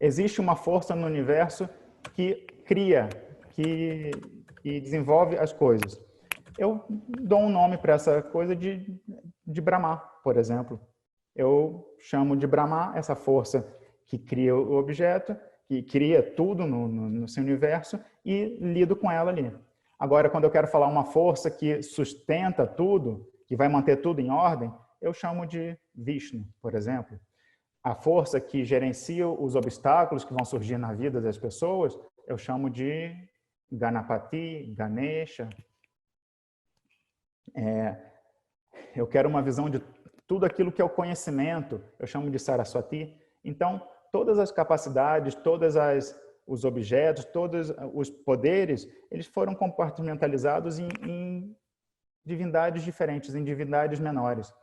existe uma força no universo que cria, que desenvolve as coisas. Eu dou um nome para essa coisa de Brahma, por exemplo. Eu chamo de Brahma essa força que cria o objeto, que cria tudo no seu universo e lido com ela ali. Agora, quando eu quero falar uma força que sustenta tudo, que vai manter tudo em ordem, eu chamo de Vishnu, por exemplo. A força que gerencia os obstáculos que vão surgir na vida das pessoas, eu chamo de Ganapati, Ganesha. Eu quero uma visão de tudo aquilo que é o conhecimento, eu chamo de Saraswati. Então, todas as capacidades, os objetos, todos os poderes, eles foram compartimentalizados em divindades diferentes, em divindades menores.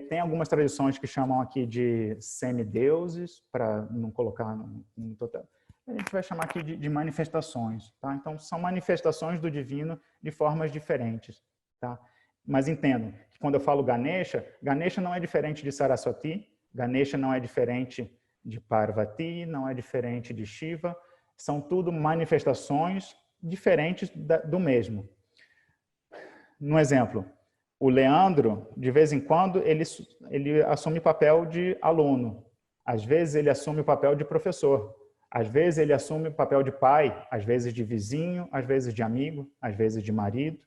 Tem algumas tradições que chamam aqui de semideuses, para não colocar no total. A gente vai chamar aqui de manifestações. Tá? Então, são manifestações do divino de formas diferentes. Tá? Mas entendam que quando eu falo Ganesha, Ganesha não é diferente de Saraswati, Ganesha não é diferente de Parvati, não é diferente de Shiva. São tudo manifestações diferentes do mesmo. No exemplo, o Leandro, de vez em quando, ele assume papel de aluno. Às vezes, ele assume o papel de professor. Às vezes, ele assume o papel de pai. Às vezes, de vizinho. Às vezes, de amigo. Às vezes, de marido.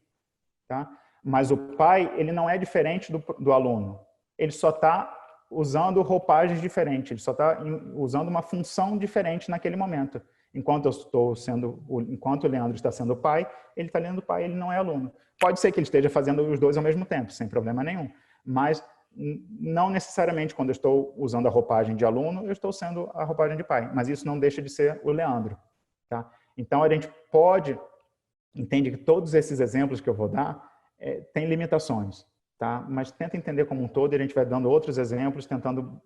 Tá? Mas o pai, ele não é diferente do aluno. Ele só está usando roupagens diferentes. Ele só está usando uma função diferente naquele momento. Enquanto o Leandro está sendo pai, ele está lendo pai, ele não é aluno. Pode ser que ele esteja fazendo os dois ao mesmo tempo, sem problema nenhum, mas não necessariamente quando eu estou usando a roupagem de aluno, eu estou sendo a roupagem de pai, mas isso não deixa de ser o Leandro. Tá? Então, a gente entende que todos esses exemplos que eu vou dar têm limitações, tá? Mas tenta entender como um todo e a gente vai dando outros exemplos, tentando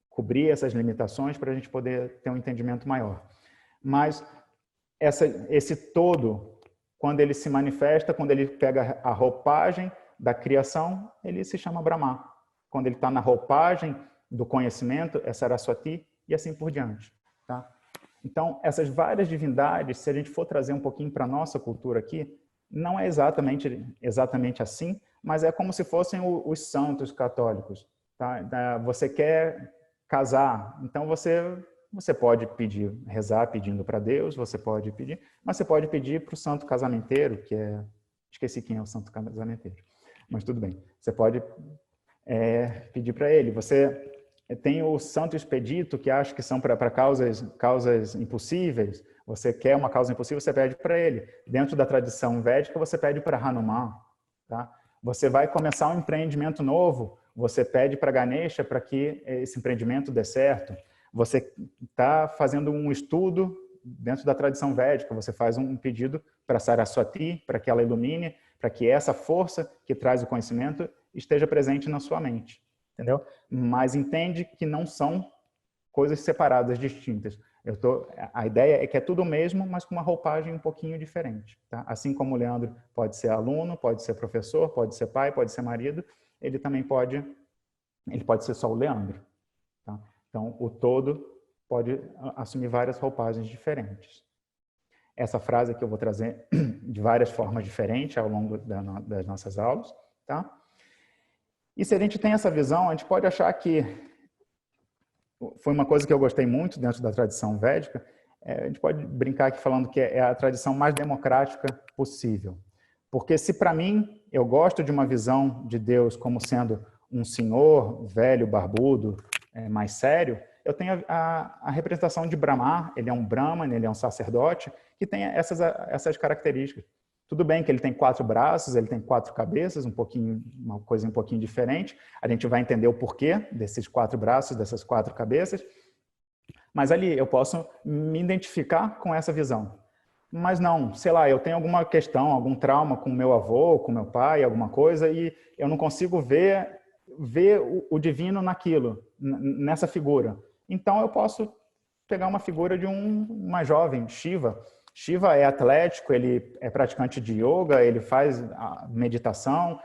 cobrir essas limitações para a gente poder ter um entendimento maior. Mas esse todo, quando ele se manifesta, quando ele pega a roupagem da criação, ele se chama Brahma. Quando ele está na roupagem do conhecimento, é Saraswati e assim por diante. Tá? Então, essas várias divindades, se a gente for trazer um pouquinho para a nossa cultura aqui, não é exatamente assim, mas é como se fossem os santos católicos. Tá? Você quer casar, então você pode rezar pedindo para Deus, você pode pedir, mas você pode pedir para o santo casamenteiro, que esqueci quem é o santo casamenteiro, mas tudo bem. Você pode pedir para ele. Você tem o santo expedito, que acha que são para causas impossíveis. Você quer uma causa impossível, você pede para ele. Dentro da tradição védica, você pede para Hanuman. Tá? Você vai começar um empreendimento novo, você pede para Ganesha para que esse empreendimento dê certo. Você está fazendo um estudo dentro da tradição védica, você faz um pedido para Saraswati, para que ela ilumine, para que essa força que traz o conhecimento esteja presente na sua mente. Entendeu? Mas entende que não são coisas separadas, distintas. A ideia é que é tudo o mesmo, mas com uma roupagem um pouquinho diferente. Tá? Assim como o Leandro pode ser aluno, pode ser professor, pode ser pai, pode ser marido, ele também pode ser só o Leandro. Tá? Então, o todo pode assumir várias roupagens diferentes. Essa frase aqui eu vou trazer de várias formas diferentes ao longo das nossas aulas. Tá? E se a gente tem essa visão, a gente pode achar que foi uma coisa que eu gostei muito dentro da tradição védica, a gente pode brincar aqui falando que é a tradição mais democrática possível. Porque se para mim, eu gosto de uma visão de Deus como sendo um senhor velho, barbudo, mais sério, eu tenho a representação de Brahma, ele é um Brahman, ele é um sacerdote, que tem essas características. Tudo bem que ele tem 4 braços, ele tem 4 cabeças, uma coisa um pouquinho diferente. A gente vai entender o porquê desses 4 braços, dessas 4 cabeças. Mas ali eu posso me identificar com essa visão. Mas não, sei lá, eu tenho alguma questão, algum trauma com meu avô, com meu pai, alguma coisa, e eu não consigo ver o divino naquilo, nessa figura. Então eu posso pegar uma figura de uma jovem, Shiva. Shiva é atlético, ele é praticante de yoga, ele faz a meditação.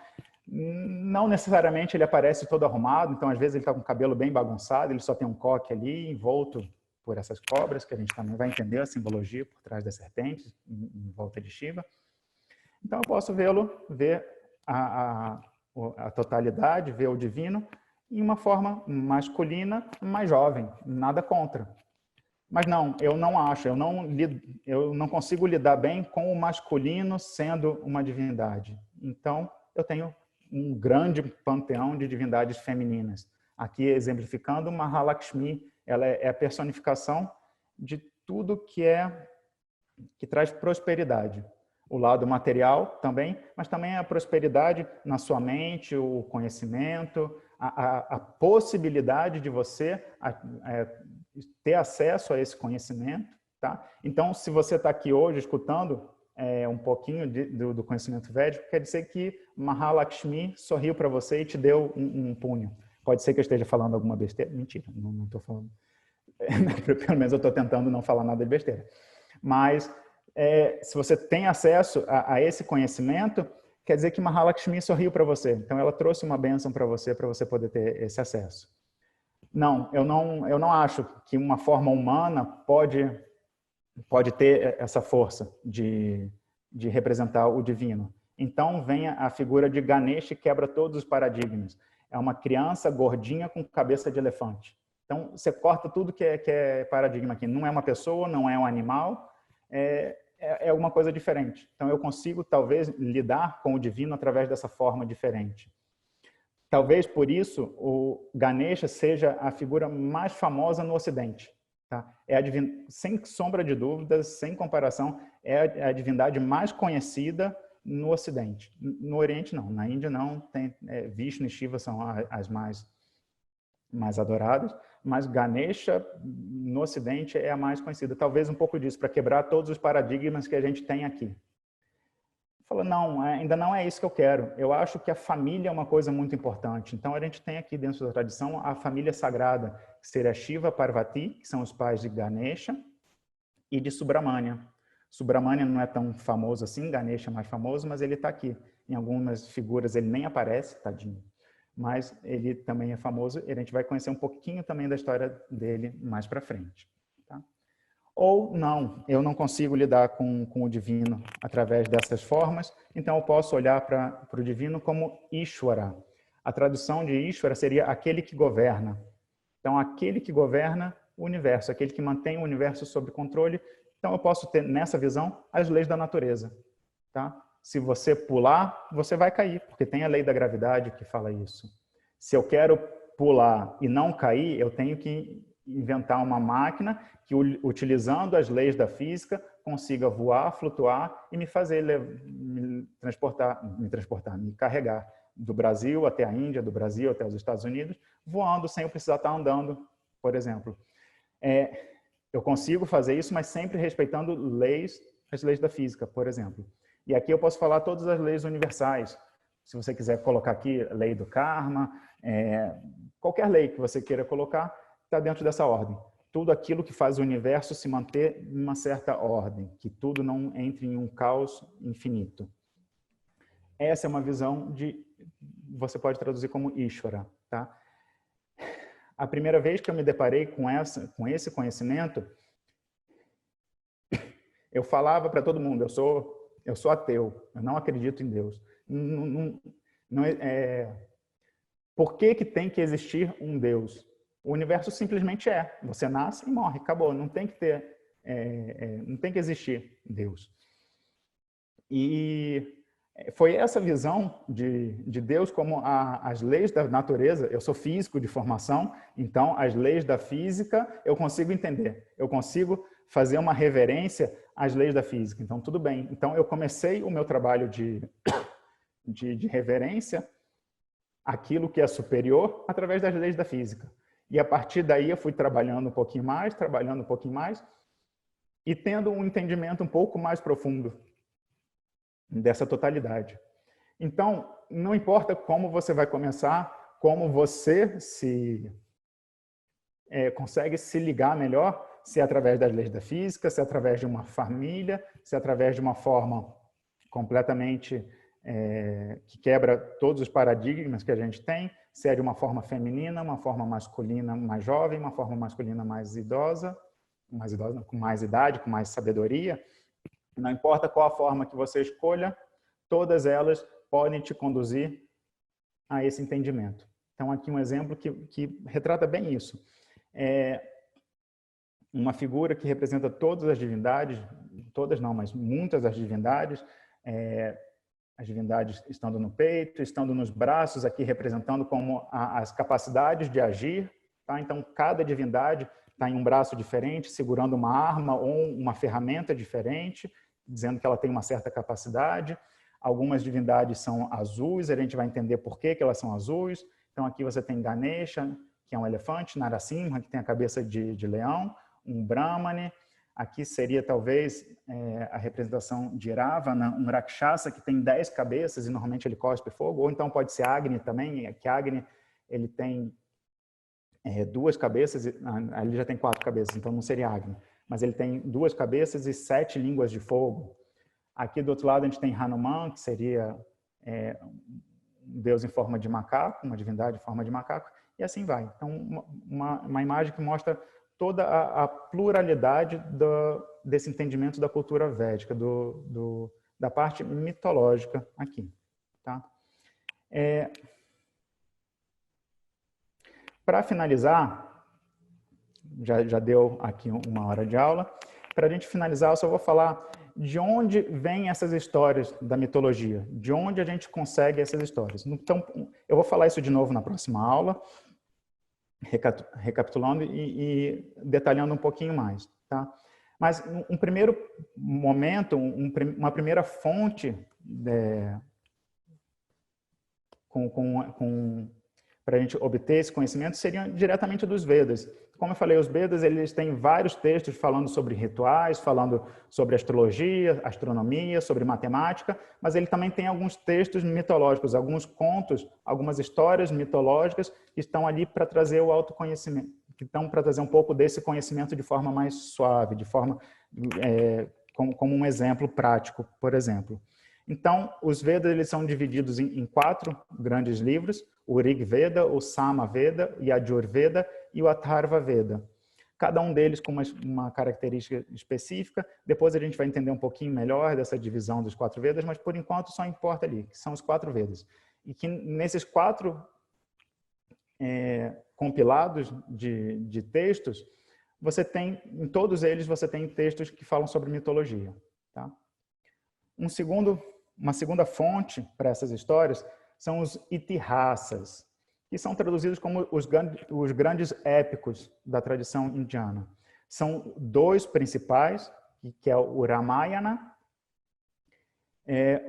Não necessariamente ele aparece todo arrumado, então às vezes ele está com o cabelo bem bagunçado, ele só tem um coque ali, envolto por essas cobras, que a gente também vai entender a simbologia por trás das serpentes, em volta de Shiva. Então eu posso ver a totalidade, ver o divino em uma forma masculina, mais jovem, nada contra. Mas não, eu não acho, eu não consigo lidar bem com o masculino sendo uma divindade. Então, eu tenho um grande panteão de divindades femininas. Aqui, exemplificando, Mahalakshmi, ela é a personificação de tudo que traz prosperidade. O lado material também, mas também a prosperidade na sua mente, o conhecimento, a possibilidade de você ter acesso a esse conhecimento. Tá? Então, se você está aqui hoje escutando um pouquinho do conhecimento védico, quer dizer que Mahalakshmi sorriu para você e te deu um punho. Pode ser que eu esteja falando alguma besteira. Mentira, não estou falando. Pelo menos eu estou tentando não falar nada de besteira. Mas, se você tem acesso a esse conhecimento, quer dizer que Mahalakshmi sorriu para você. Então, ela trouxe uma bênção para você poder ter esse acesso. Não, eu não acho que uma forma humana pode ter essa força de representar o divino. Então, vem a figura de Ganesha e quebra todos os paradigmas. É uma criança gordinha com cabeça de elefante. Então, você corta tudo que é paradigma aqui. Não é uma pessoa, não é um animal, é alguma coisa diferente. Então, eu consigo, talvez, lidar com o divino através dessa forma diferente. Talvez, por isso, o Ganesha seja a figura mais famosa no Ocidente. Tá? Sem sombra de dúvidas, sem comparação, é a divindade mais conhecida no Ocidente. No Oriente, não. Na Índia, não. Tem, Vishnu e Shiva são as mais adoradas, mas Ganesha, no Ocidente, é a mais conhecida. Talvez um pouco disso, para quebrar todos os paradigmas que a gente tem aqui. Fala, não, ainda não é isso que eu quero. Eu acho que a família é uma coisa muito importante. Então, a gente tem aqui dentro da tradição a família sagrada, que seria Shiva, Parvati, que são os pais de Ganesha, e de Subramania. Subramania não é tão famoso assim, Ganesha é mais famoso, mas ele está aqui. Em algumas figuras ele nem aparece, tadinho. Mas ele também é famoso e a gente vai conhecer um pouquinho também da história dele mais para frente. Tá? Ou não, eu não consigo lidar com o divino através dessas formas, então eu posso olhar para o divino como Ishvara. A tradução de Ishvara seria aquele que governa. Então, aquele que governa o universo, aquele que mantém o universo sob controle. Então, eu posso ter, nessa visão, as leis da natureza. Tá? Se você pular, você vai cair, porque tem a lei da gravidade que fala isso. Se eu quero pular e não cair, eu tenho que inventar uma máquina que, utilizando as leis da física, consiga voar, flutuar e me fazer me carregar do Brasil até a Índia, do Brasil até os Estados Unidos, voando sem eu precisar estar andando, por exemplo. Eu consigo fazer isso, mas sempre respeitando as leis da física, por exemplo. E aqui eu posso falar todas as leis universais. Se você quiser colocar aqui lei do karma, qualquer lei que você queira colocar, está dentro dessa ordem. Tudo aquilo que faz o universo se manter em uma certa ordem, que tudo não entre em um caos infinito. Essa é uma visão você pode traduzir como Ishvara. Tá? A primeira vez que eu me deparei com esse conhecimento, eu falava para todo mundo, eu sou ateu, eu não acredito em Deus. Por que tem que existir um Deus? O universo simplesmente é. Você nasce e morre, acabou. Não tem que ter, não tem que existir Deus. E foi essa visão de Deus como as leis da natureza. Eu sou físico de formação, então as leis da física eu consigo entender. Eu consigo fazer uma reverência às leis da física. Então, tudo bem. Então, eu comecei o meu trabalho de reverência àquilo que é superior através das leis da física. E a partir daí eu fui trabalhando um pouquinho mais, e tendo um entendimento um pouco mais profundo dessa totalidade. Então, não importa como você vai começar, como você consegue se ligar melhor, se é através das leis da física, se é através de uma família, se é através de uma forma completamente que quebra todos os paradigmas que a gente tem, se é de uma forma feminina, uma forma masculina mais jovem, uma forma masculina mais idosa, com mais idade, com mais sabedoria. Não importa qual a forma que você escolha, todas elas podem te conduzir a esse entendimento. Então, aqui um exemplo que retrata bem isso. Uma figura que representa todas as divindades, todas não, mas muitas das divindades, as divindades estando no peito, estando nos braços, aqui representando como as capacidades de agir. Tá? Então, cada divindade está em um braço diferente, segurando uma arma ou uma ferramenta diferente, dizendo que ela tem uma certa capacidade. Algumas divindades são azuis, a gente vai entender por que elas são azuis. Então, aqui você tem Ganesha, que é um elefante, Narasimha, que tem a cabeça de leão, um Brahmane. Aqui seria talvez a representação de Ravana, um Rakshasa que tem 10 cabeças e normalmente ele cospe fogo, ou então pode ser Agni também, que Agni ele tem 2 cabeças, ele já tem 4 cabeças, então não seria Agni, mas ele tem 2 cabeças e 7 línguas de fogo. Aqui do outro lado a gente tem Hanuman, que seria um deus em forma de macaco, uma divindade em forma de macaco, e assim vai. Então uma imagem que mostra toda a pluralidade desse entendimento da cultura védica, da parte mitológica aqui. Tá? Para finalizar, já deu aqui 1 hora de aula, para a gente finalizar, eu só vou falar de onde vêm essas histórias da mitologia, de onde a gente consegue essas histórias. Então, eu vou falar isso de novo na próxima aula, recapitulando e detalhando um pouquinho mais, tá? Mas um primeiro momento, uma primeira fonte para a gente obter esse conhecimento seria diretamente dos Vedas. Como eu falei, os Vedas eles têm vários textos falando sobre rituais, falando sobre astrologia, astronomia, sobre matemática, mas ele também tem alguns textos mitológicos, alguns contos, algumas histórias mitológicas que estão ali para trazer o autoconhecimento, que estão para trazer um pouco desse conhecimento de forma mais suave, de forma como um exemplo prático, por exemplo. Então, os Vedas eles são divididos em 4 grandes livros: o Rig Veda, o Sama Veda, o Yajur Veda e o Atharva Veda. Cada um deles com uma característica específica. Depois a gente vai entender um pouquinho melhor dessa divisão dos 4 Vedas, mas por enquanto só importa ali, que são os 4 Vedas. E que nesses 4 compilados de textos, você tem, em todos eles, você tem textos que falam sobre mitologia. Tá? Uma segunda fonte para essas histórias são os itihasas, que são traduzidos como os grandes épicos da tradição indiana. São 2 principais, que é o Ramayana.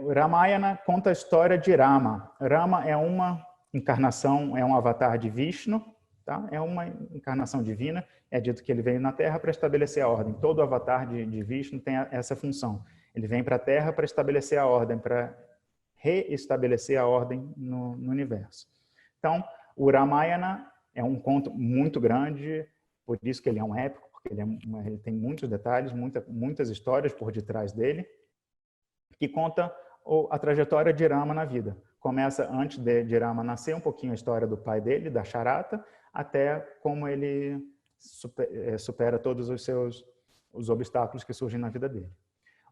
O Ramayana conta a história de Rama. Rama é uma encarnação, é um avatar de Vishnu, tá? É uma encarnação divina. É dito que ele veio na Terra para estabelecer a ordem. Todo avatar de Vishnu tem essa função. Ele vem para a Terra para estabelecer a ordem, para reestabelecer a ordem no universo. Então, o Ramayana é um conto muito grande, por isso que ele é um épico, porque ele tem muitos detalhes, muitas histórias por detrás dele, que conta a trajetória de Rama na vida. Começa antes de Rama nascer, um pouquinho a história do pai dele, da Charata, até como ele supera todos os obstáculos que surgem na vida dele.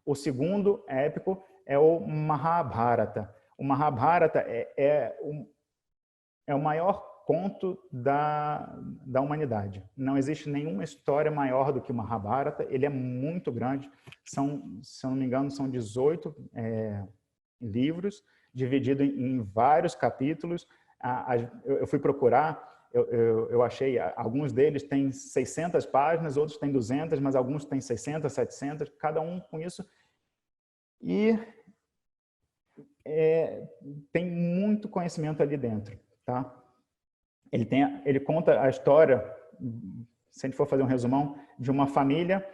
O segundo épico é o Mahabharata. O Mahabharata é o maior conto da humanidade. Não existe nenhuma história maior do que o Mahabharata. Ele é muito grande. Se eu não me engano, são 18 livros, dividido em vários capítulos. Eu fui procurar, eu achei, alguns deles têm 600 páginas, outros têm 200, mas alguns têm 600, 700, cada um com isso. E tem muito conhecimento ali dentro, tá? Ele conta a história, se a gente for fazer um resumão, de uma família,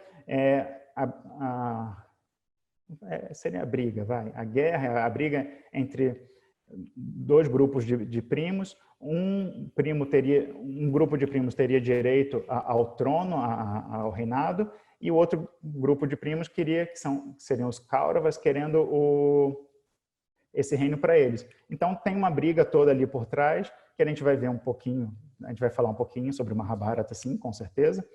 seria a briga, a guerra, a briga entre 2 grupos de primos. Um grupo de primos teria direito ao trono, ao reinado, e o outro grupo de primos que seriam os Kauravas, querendo esse reino para eles. Então tem uma briga toda ali por trás, que a gente vai ver um pouquinho, a gente vai falar um pouquinho sobre o Mahabharata, sim, com certeza.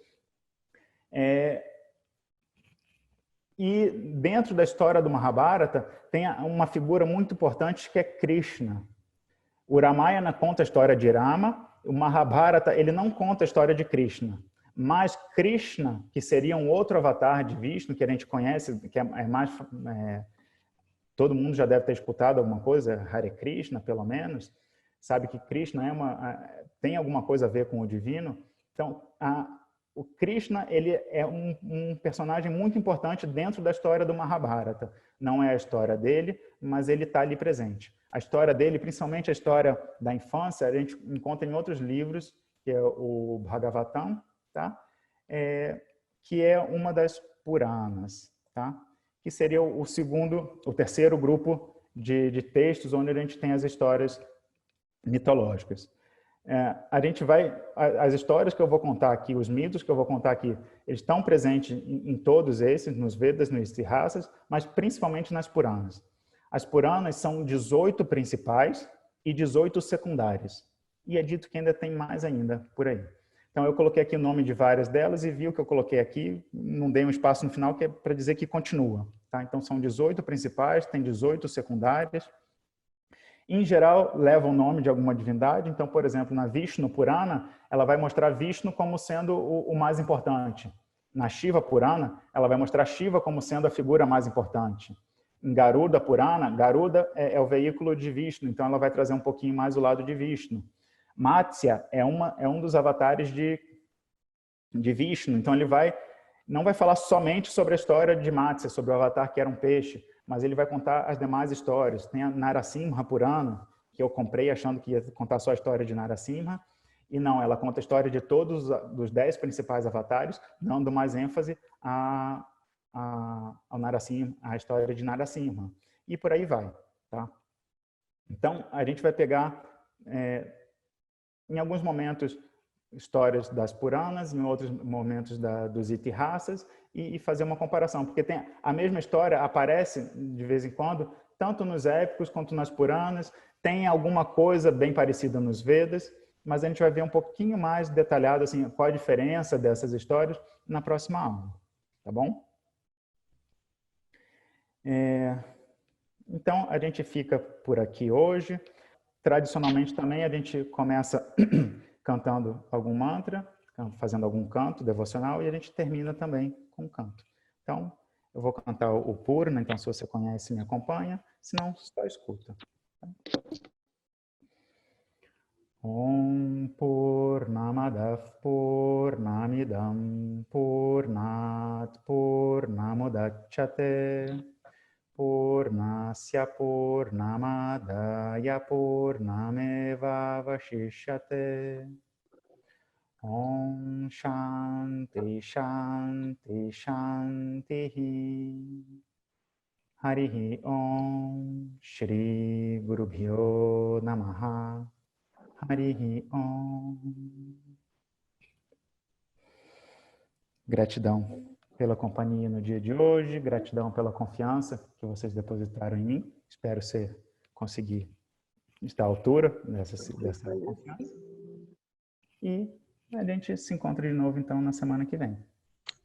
E dentro da história do Mahabharata tem uma figura muito importante que é Krishna. O Ramayana conta a história de Rama, o Mahabharata ele não conta a história de Krishna. Mas Krishna, que seria um outro avatar de Vishnu, que a gente conhece, que todo mundo já deve ter escutado alguma coisa, Hare Krishna, pelo menos, sabe que Krishna tem alguma coisa a ver com o divino. Então, o Krishna ele é um personagem muito importante dentro da história do Mahabharata. Não é a história dele, mas ele está ali presente. A história dele, principalmente a história da infância, a gente encontra em outros livros, que é o Bhagavatam, tá? Que é uma das Puranas, tá? Que seria o terceiro grupo de textos onde a gente tem as histórias mitológicas. As histórias que eu vou contar aqui, os mitos que eu vou contar aqui, eles estão presentes em todos esses, nos Vedas, nos Itihasas, mas principalmente nas Puranas. As Puranas são 18 principais e 18 secundárias. E é dito que ainda tem mais ainda por aí. Então, eu coloquei aqui o nome de várias delas e viu que eu coloquei aqui, não dei um espaço no final, que é para dizer que continua. Tá? Então, são 18 principais, tem 18 secundárias. Em geral, levam o nome de alguma divindade. Então, por exemplo, na Vishnu Purana, ela vai mostrar Vishnu como sendo o mais importante. Na Shiva Purana, ela vai mostrar Shiva como sendo a figura mais importante. Em Garuda Purana, Garuda é o veículo de Vishnu, então ela vai trazer um pouquinho mais o lado de Vishnu. Matsya é um dos avatares de Vishnu, então ele não vai falar somente sobre a história de Matsya, sobre o avatar que era um peixe, mas ele vai contar as demais histórias. Tem a Narasimha Purana, que eu comprei achando que ia contar só a história de Narasimha, e não, ela conta a história de todos os 10 principais avatares, dando mais ênfase ao Narasimha, à história de Narasimha. E por aí vai, tá? Então, a gente vai pegar, em alguns momentos, histórias das Puranas, em outros momentos dos Itihasas, e fazer uma comparação, porque a mesma história aparece de vez em quando, tanto nos épicos quanto nas Puranas, tem alguma coisa bem parecida nos Vedas, mas a gente vai ver um pouquinho mais detalhado assim, qual a diferença dessas histórias na próxima aula, tá bom? Então, a gente fica por aqui hoje. Tradicionalmente também a gente começa cantando algum mantra, fazendo algum canto devocional, e a gente termina também com um canto. Então, eu vou cantar o Purna, então se você conhece, me acompanha, se não, só escuta. Om Purnamadav Purnamidam Purnat Purnamudachyate Purnasya Purnamadaya Purnameva Vashishyate. Om Shanti Shanti Shanti. Harihi Om Shri Gurubhyo Namaha. Harihi Om. Gratidão pela companhia no dia de hoje, gratidão pela confiança que vocês depositaram em mim. Espero conseguir estar à altura dessa confiança. E a gente se encontra de novo, então, na semana que vem.